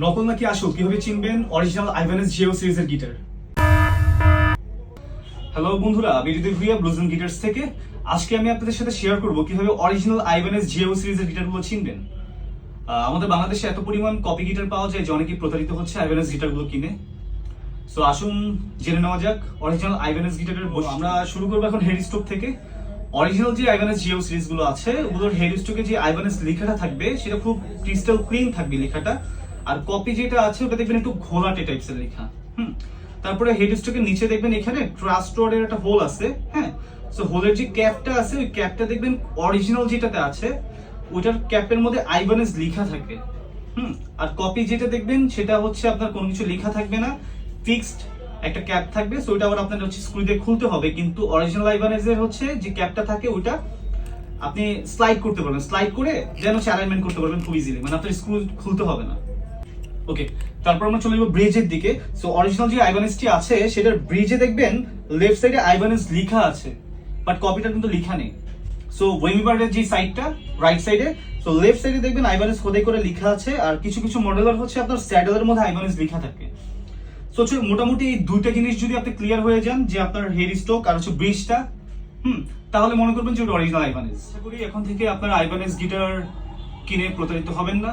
নকল নাকি আসল কিভাবে চিনবেন অরিজিনাল আইভানেস জিও সিরিজের গিটার। হ্যালো বন্ধুরা, বিদ্যুৎ ভুইয়া ব্লুজ এন্ড গিটার্স থেকে আজকে আমি আপনাদের সাথে শেয়ার করব কিভাবে অরিজিনাল আইভানেস জিও সিরিজের গিটারগুলো চিনবেন। আমাদের বাংলাদেশে এত পরিমাণ কপি গিটার পাওয়া যায় যে অনেকেই প্রতারিত হচ্ছে আইভানেস গিটারগুলো কিনে। সো আসুন জেনে নেওয়া যাক অরিজিনাল আইভানেস গিটারের। আমরা শুরু করবো এখন হেড স্টক থেকে। অরিজিনাল যে আইভানেস জিও সিরিজগুলো আছে ওগুলোর হেড স্টকে যে আইভানেস লেখাটা থাকবে সেটা খুব ক্রিস্টাল ক্লিন থাকবে লেখাটা, আর কপি যেটা আছে ওটা দেখবেন একটু ঘোলাটে টাইপসের লেখা। তারপরে হেড স্টকের নিচে দেখবেন এখানে ট্রাস্ট রডের একটা হোল আছে। হ্যাঁ, সো হোলের যে ক্যাপটা আছে ওই ক্যাপটা দেখবেন অরিজিনাল যেটাতে আছে ওইটার ক্যাপের মধ্যে আইভানেস লেখা থাকে। আর কপি যেটা দেখবেন সেটা হচ্ছে আপনার কোনো কিছু লেখা থাকবে না, ফিক্সড একটা ক্যাপ থাকবে। সো ওটা আবার আপনার হচ্ছে স্ক্রু দিয়ে খুলতে হবে, কিন্তু অরিজিনাল আইভানেসের হচ্ছে যে ক্যাপটা থাকে ওইটা আপনি স্লাইড করতে পারবেন, স্লাইড করে দেন হচ্ছে অ্যালাইনমেন্ট করতে পারবেন খুব ইজিলি, মানে আপনার স্ক্রু খুলতে হবে না। ওকে, তারপর আমরা চলে যাবো ব্রিজের দিকে। সো অরিজিনাল যে আইভানেসটি আছে সেটার ব্রিজে দেখবেন লেফট সাইডে আইভানেস লেখা আছে, বাট কপিটা কিন্তু লেখা নেই। সো ওয়েমিবারের যে সাইডটা রাইট সাইডে, সো লেফট সাইডে দেখবেন আইভানেস খোদাই করে লেখা আছে, আর কিছু কিছু মডেলের হচ্ছে আপনার স্যাডেলের মধ্যে আইভানেস লেখা থাকে। সো মোটামুটি এই দুইটা জিনিস যদি আপনি ক্লিয়ার হয়ে যান যে আপনার হেড স্টক আর হচ্ছে ব্রিজটা, তাহলে মনে করবেন যে ওটা অরিজিনাল আইভানেস। আশা করি এখন থেকে আপনার আইভানেস গিটার কিনে প্রতারিত হবেন না।